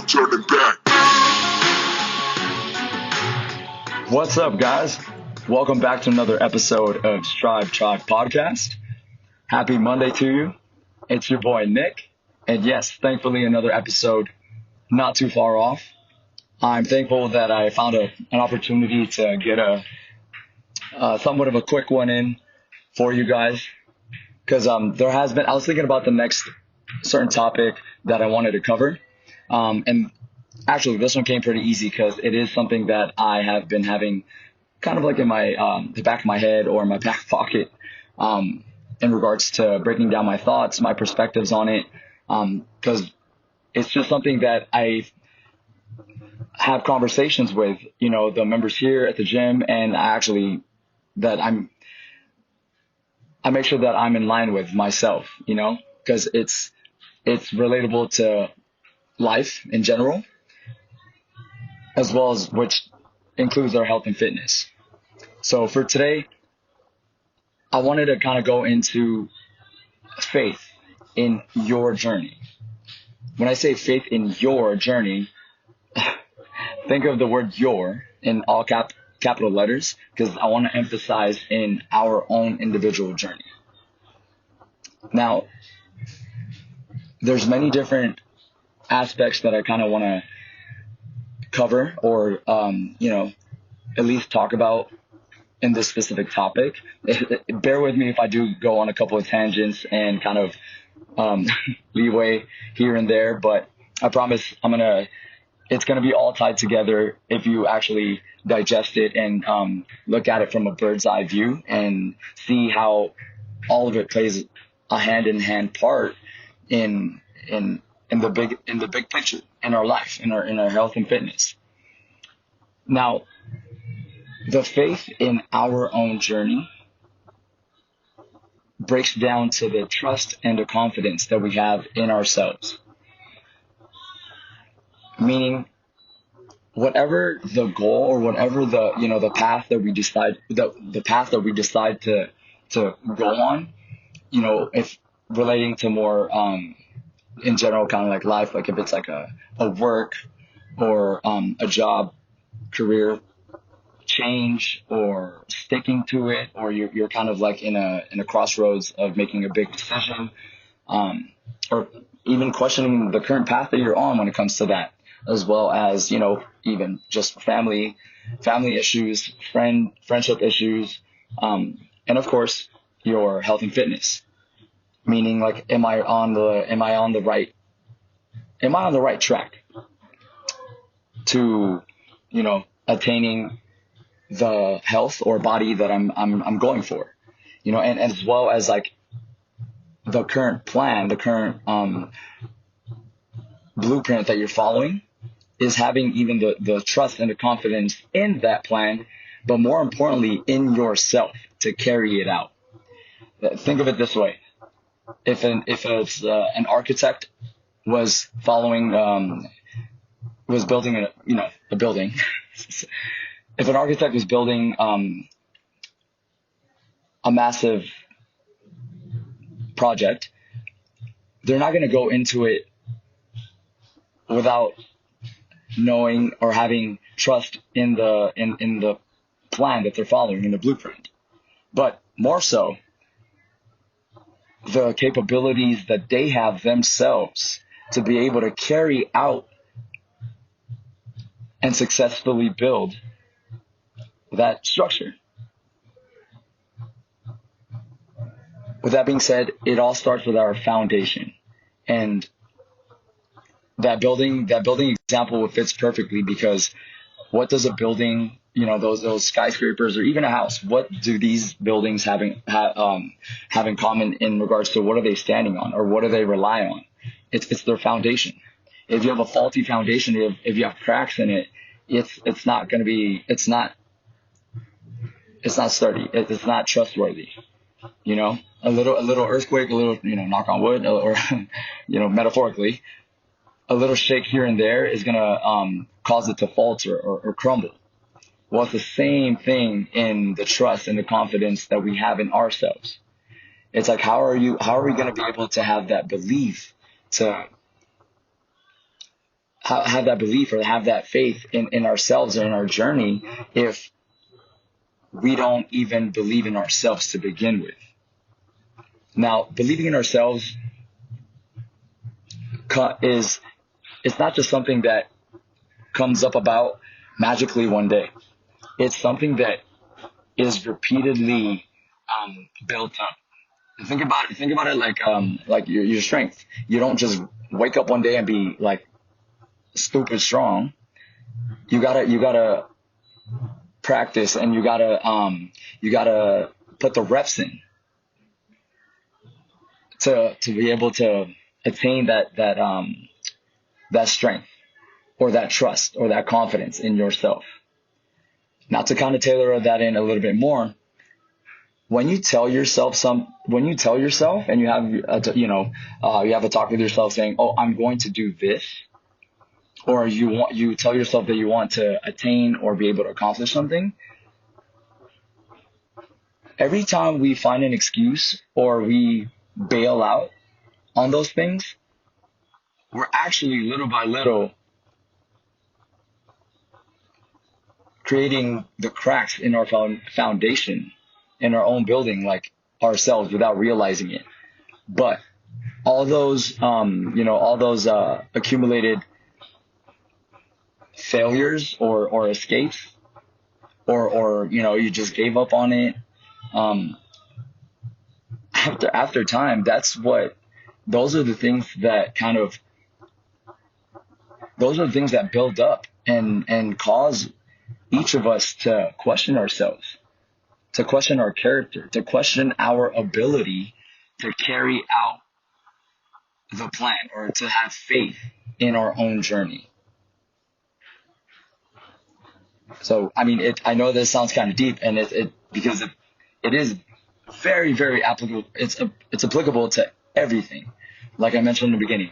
turning back. What's up, guys? Welcome back to another episode of Strive Tribe Podcast. Happy Monday to you. It's your boy, Nick. And yes, thankfully, another episode not too far off. I'm thankful that I found an opportunity to get a somewhat of a quick one in for you guys. Because I was thinking about the next certain topic that I wanted to cover. And actually, this one came pretty easy because it is something that I have been having kind of like in my the back of my head or in my back pocket in regards to breaking down my thoughts, my perspectives on it, because it's just something that I have conversations with, the members here at the gym, and I make sure that I'm in line with myself, because it's relatable to life in general, as well as which includes our health and fitness. So for today, I wanted to kind of go into faith in your journey. When I say faith in your journey, think of the word your in all capital letters, because I want to emphasize in our own individual journey. Now, there's many different aspects that I kind of want to cover or, at least talk about in this specific topic. Bear with me if I do go on a couple of tangents and kind of leeway here and there, but I promise it's going to be all tied together if you actually digest it and look at it from a bird's eye view and see how all of it plays a hand-in-hand part in the big picture in our life, in our health and fitness. Now, the faith in our own journey breaks down to the trust and the confidence that we have in ourselves. Meaning, whatever the goal or whatever the path that we decide to go on, if relating to more in general kind of like life, like if it's like a work or a job, career change, or sticking to it, or you're kind of like in a crossroads of making a big decision, or even questioning the current path that you're on when it comes to that, as well as even just family issues, friendship issues, and of course your health and fitness. Meaning, like, am I on the right track to attaining the health or body that I'm going for, and as well as like the current plan, the current blueprint that you're following is having even the trust and the confidence in that plan, but more importantly in yourself to carry it out. Think of it this way: if an architect was building a building. If an architect was building a massive project, they're not going to go into it without knowing or having trust in the plan that they're following, in the blueprint. But more so, the capabilities that they have themselves to be able to carry out and successfully build that structure. With that being said, it all starts with our foundation, and that building example fits perfectly, because what does a building, those skyscrapers or even a house, what do these buildings have in common in regards to what are they standing on or what do they rely on? It's their foundation. If you have a faulty foundation, if you have cracks in it, it's not sturdy. It's not trustworthy. A little earthquake, a little, knock on wood, or metaphorically, a little shake here and there is gonna cause it to falter or crumble. Well, it's the same thing in the trust and the confidence that we have in ourselves. It's like, how are we gonna be able to have that belief to have that belief or have that faith in ourselves and in our journey if we don't even believe in ourselves to begin with. Now, believing in ourselves it's not just something that comes up about magically one day. It's something that is repeatedly built up. Think about it. Think about it like your strength. You don't just wake up one day and be like stupid strong. You gotta practice, and you gotta put the reps in to be able to attain that strength or that trust or that confidence in yourself. Now, to kind of tailor that in a little bit more, when you tell yourself and you have you have a talk with yourself saying, "Oh, I'm going to do this," or you tell yourself that you want to attain or be able to accomplish something, every time we find an excuse or we bail out on those things, we're actually little by little creating the cracks in our foundation, in our own building, like ourselves, without realizing it. But all those accumulated failures or escapes, or you just gave up on it, after time, those are the things that build up and cause each of us to question ourselves, to question our character, to question our ability to carry out the plan or to have faith in our own journey. So, I mean, I know this sounds kind of deep, and because it is very, very applicable. It's applicable to everything, like I mentioned in the beginning.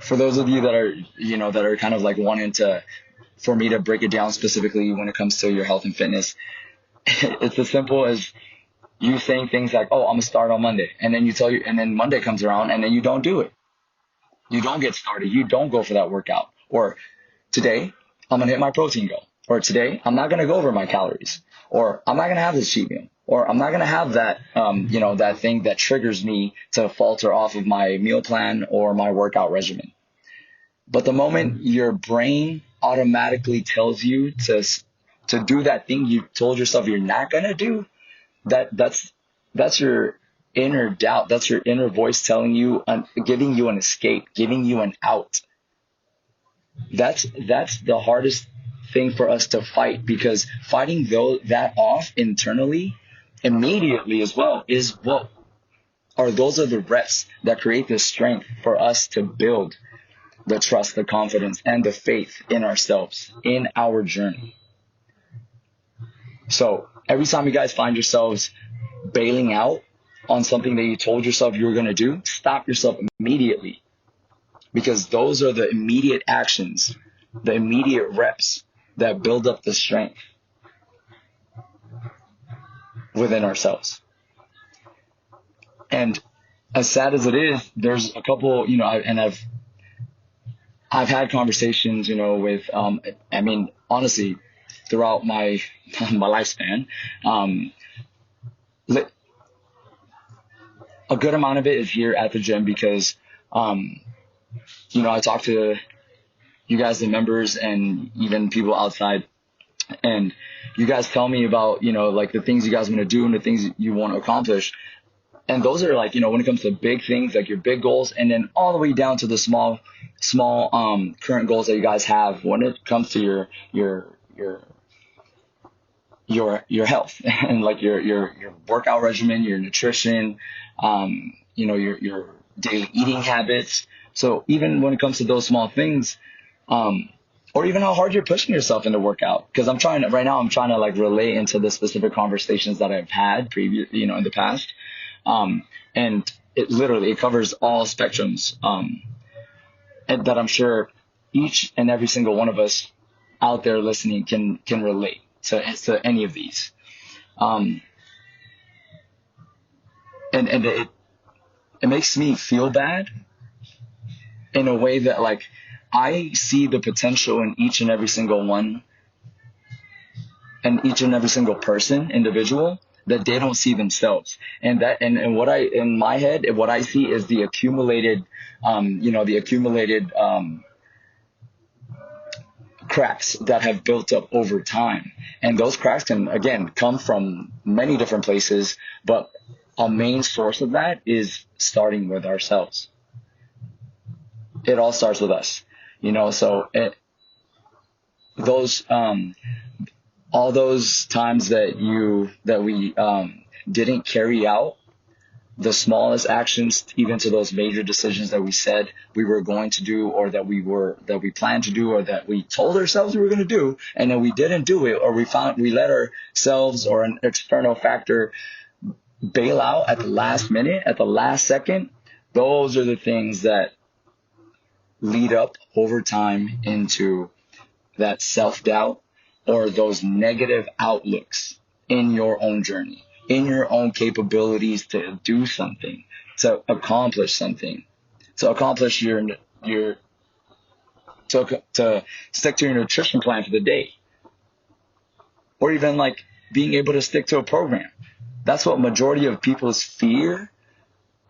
For those of you that are kind of like wanting for me to break it down specifically when it comes to your health and fitness, it's as simple as you saying things like, "Oh, I'm gonna start on Monday," and then Monday comes around and then you don't do it. You don't get started. You don't go for that workout. Or today I'm gonna hit my protein goal. Or today I'm not gonna go over my calories. Or I'm not gonna have this cheat meal. Or I'm not gonna have that that thing that triggers me to falter off of my meal plan or my workout regimen. But the moment your brain automatically tells you to do that thing you told yourself you're not gonna do, that's your inner doubt. That's your inner voice telling you, giving you an escape, giving you an out. That's the hardest thing for us to fight, because fighting that off internally immediately as well those are the reps that create the strength for us to build the trust, the confidence, and the faith in ourselves, in our journey. So every time you guys find yourselves bailing out on something that you told yourself you were going to do, stop yourself immediately, because those are the immediate actions, the immediate reps that build up the strength within ourselves. And as sad as it is, there's a couple, I've had conversations, with, honestly, throughout my lifespan, a good amount of it is here at the gym, because, I talk to you guys, the members, and even people outside, and you guys tell me about, like the things you guys want to do and the things you want to accomplish. And those are like, when it comes to big things, like your big goals, and then all the way down to the small current goals that you guys have when it comes to your health and like your workout regimen, your nutrition, your daily eating habits. So even when it comes to those small things, or even how hard you're pushing yourself in the workout, because I'm trying to like relate into the specific conversations that I've had in the past. And it covers all spectrums, and that I'm sure each and every single one of us out there listening can relate to any of these. And it makes me feel bad in a way that like I see the potential in each and every single one and each and every single person, individual, that they don't see themselves. And what I, in my head, what I see is the accumulated, cracks that have built up over time. And those cracks can, again, come from many different places, but a main source of that is starting with ourselves. It all starts with us, so all those times that we didn't carry out the smallest actions, even to those major decisions that we said we were going to do, or that we planned to do, or that we told ourselves we were going to do, and then we didn't do it, or we let ourselves or an external factor bail out at the last minute, at the last second. Those are the things that lead up over time into that self-doubt or those negative outlooks in your own journey, in your own capabilities to do something, to accomplish something, to accomplish to stick to your nutrition plan for the day, or even like being able to stick to a program. That's what majority of people's fear.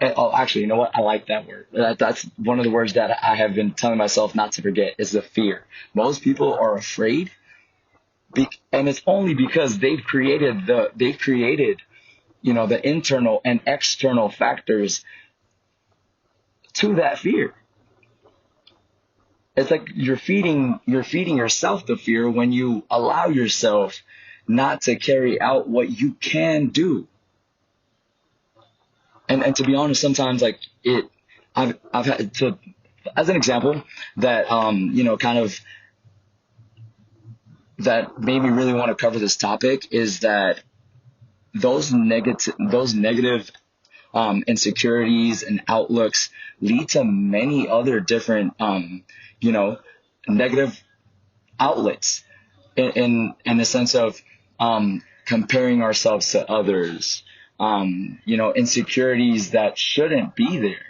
Oh, actually, you know what? I like that word. That's one of the words that I have been telling myself not to forget, is the fear. Most people are afraid, and it's only because they've created the internal and external factors to that fear. It's like you're feeding yourself the fear when you allow yourself not to carry out what you can do. And to be honest, sometimes like I've had to, as an example that kind of that made me really want to cover this topic, is that those negative insecurities and outlooks lead to many other different negative outlets in the sense of comparing ourselves to others, insecurities that shouldn't be there,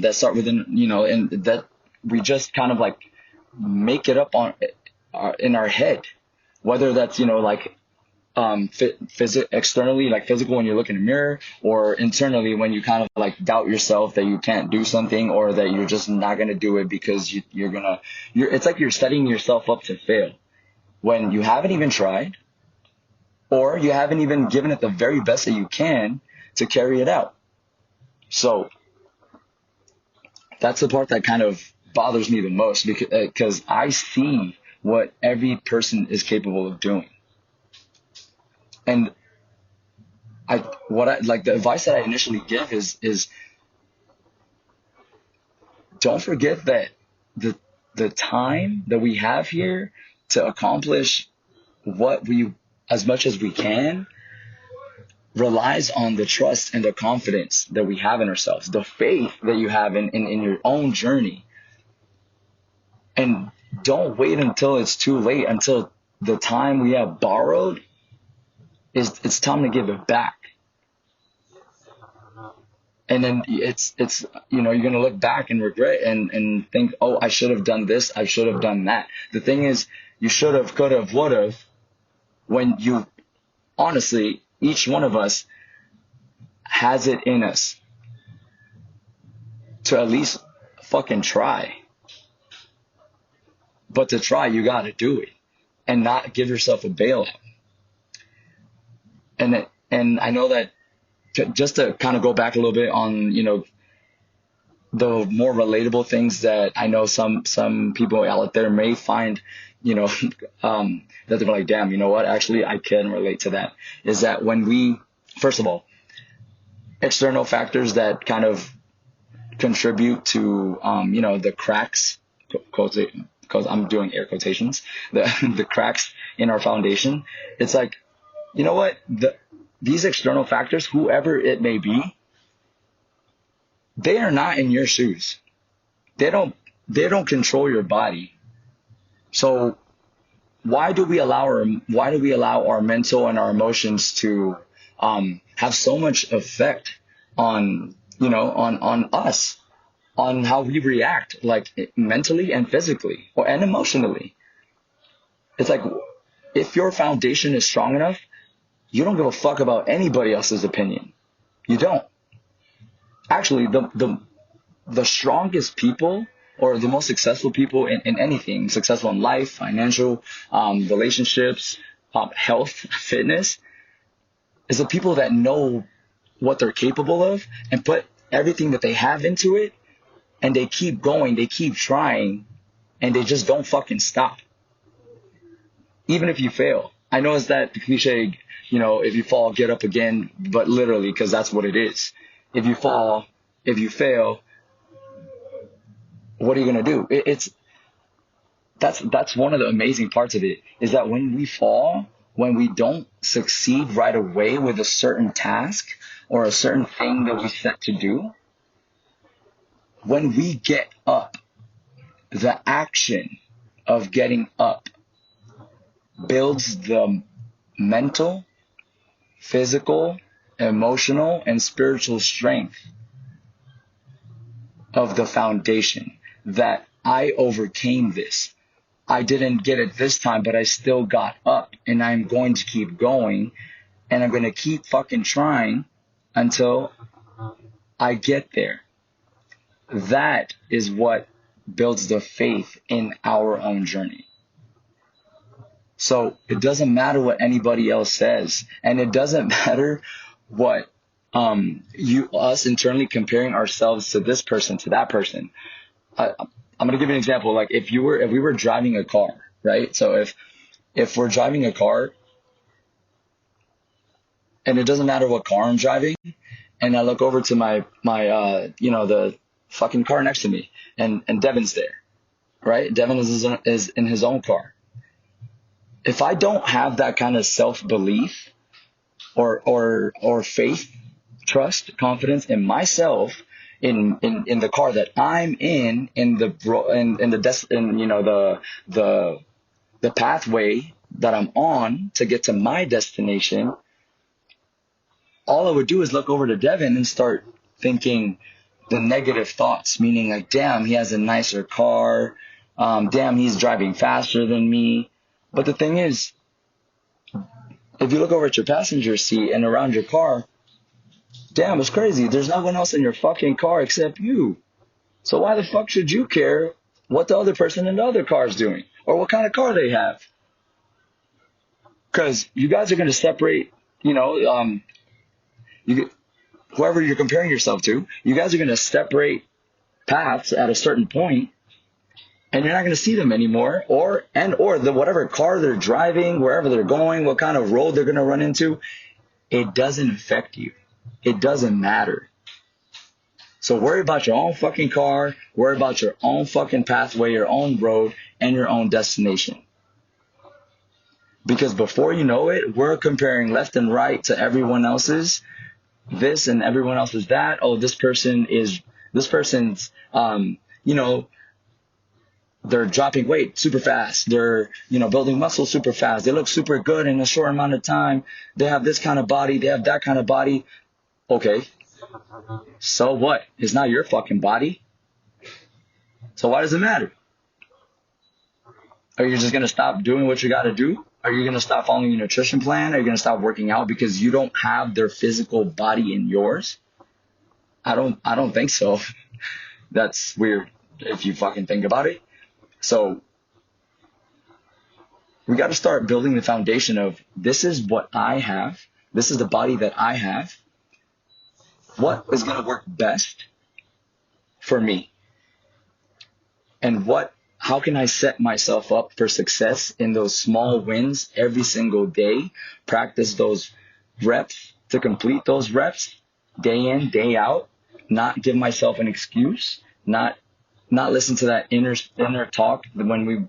that start within, and that we just kind of like make it up in our head, whether that's, externally, like physical when you look in the mirror, or internally when you kind of like doubt yourself that you can't do something, or that you're just not going to do it because it's like you're setting yourself up to fail when you haven't even tried, or you haven't even given it the very best that you can to carry it out. So that's the part that kind of bothers me the most, because I see what every person is capable of doing. And the advice that I initially give is don't forget that the time that we have here to accomplish as much as we can, relies on the trust and the confidence that we have in ourselves, the faith that you have in your own journey. And don't wait until it's too late, until the time we have borrowed it's time to give it back. And then it's you're going to look back and regret and think, oh, I should have done this, I should have done that. The thing is, you should have, could have, would have, when you, honestly, each one of us has it in us to at least fucking try. But to try, you got to do it and not give yourself a bailout. And I know that just to kind of go back a little bit on, the more relatable things that I know some people out there may find, that they're like, damn, you know what? Actually, I can relate to that. Is that when we, first of all, external factors that kind of contribute to, the cracks, because I'm doing air quotations, the cracks in our foundation. It's like, you know what? These external factors, whoever it may be, they are not in your shoes. They don't control your body. So why do we allow our mental and our emotions to have so much effect on us, on how we react, like mentally and physically and emotionally. It's like, if your foundation is strong enough, you don't give a fuck about anybody else's opinion. You don't. Actually, the strongest people, or the most successful people in anything, successful in life, financial, relationships, health, fitness, is the people that know what they're capable of and put everything that they have into it, and they keep going, they keep trying, and they just don't fucking stop. Even if you fail. I know it's that cliche, if you fall, get up again, but literally, because that's what it is. If you fall, if you fail, what are you going to do? That's one of the amazing parts of it, is that when we fall, when we don't succeed right away with a certain task or a certain thing that we set to do, when we get up, the action of getting up builds the mental, physical, emotional, and spiritual strength of the foundation that I overcame this. I didn't get it this time, but I still got up, and I'm going to keep going, and I'm going to keep fucking trying until I get there. That is what builds the faith in our own journey. So it doesn't matter what anybody else says, and it doesn't matter what us internally comparing ourselves to this person, to that person. I'm going to give you an example. Like if we were driving a car, right? So if we're driving a car, and it doesn't matter what car I'm driving, and I look over to my the fucking car next to me, and Devin's there, right? Devin is in his own car. If I don't have that kind of self-belief or faith, trust, confidence in myself, in the car that I'm in the pathway that I'm on to get to my destination, all I would do is look over to Devin and start thinking the negative thoughts, meaning like, damn, he has a nicer car. Damn, he's driving faster than me. But the thing is, if you look over at your passenger seat and around your car, damn, it's crazy. There's no one else in your fucking car except you. So why the fuck should you care what the other person in the other car is doing or what kind of car they have? Because you guys are going to separate, whoever you're comparing yourself to, you guys are going to separate paths at a certain point, and you're not going to see them anymore, or the whatever car they're driving, wherever they're going, what kind of road they're going to run into, it doesn't affect you. It doesn't matter. So worry about your own fucking car, worry about your own fucking pathway, your own road, and your own destination. Because before you know it, we're comparing left and right to everyone else's this and everyone else's that. Oh, this person's, they're dropping weight super fast. They're, building muscle super fast. They look super good in a short amount of time. They have this kind of body. They have that kind of body. Okay. So what? It's not your fucking body. So why does it matter? Are you just going to stop doing what you got to do? Are you going to stop following your nutrition plan? Are you going to stop working out because you don't have their physical body in yours? I don't think so. That's weird if you fucking think about it. So we got to start building the foundation of, this is what I have. This is the body that I have. What is going to work best for me? And how can I set myself up for success in those small wins every single day? Practice those reps to complete those reps day in, day out. Not give myself an excuse. Not listen to that inner talk when we,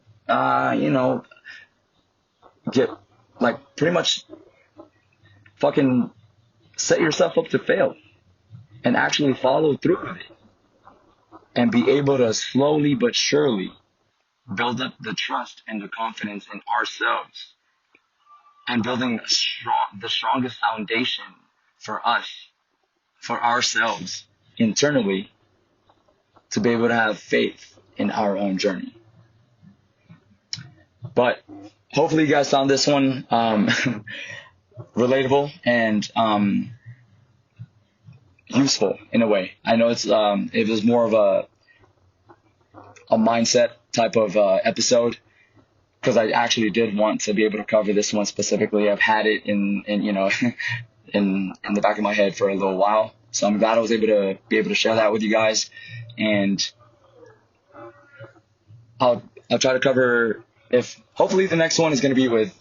get like pretty much fucking set yourself up to fail and actually follow through with it and be able to slowly but surely build up the trust and the confidence in ourselves and building the strongest foundation for us, for ourselves internally, to be able to have faith in our own journey. But hopefully you guys found this one relatable and useful in a way. I know it was more of a mindset type of episode, because I actually did want to be able to cover this one specifically. I've had it in in the back of my head for a little while, so I'm glad I was able to share that with you guys. And I'll try to cover, if hopefully the next one is going to be with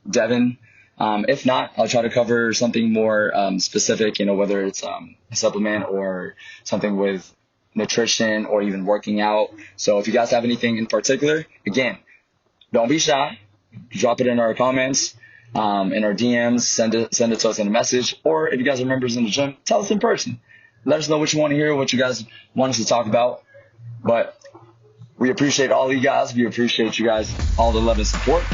Devin. If not, I'll try to cover something more specific, whether it's a supplement or something with nutrition or even working out. So if you guys have anything in particular, again, don't be shy. Drop it in our comments, in our DMs, send it to us in a message, or if you guys are members in the gym, tell us in person. Let us know what you want to hear, what you guys want us to talk about. But we appreciate all of you guys. We appreciate you guys, all the love and support.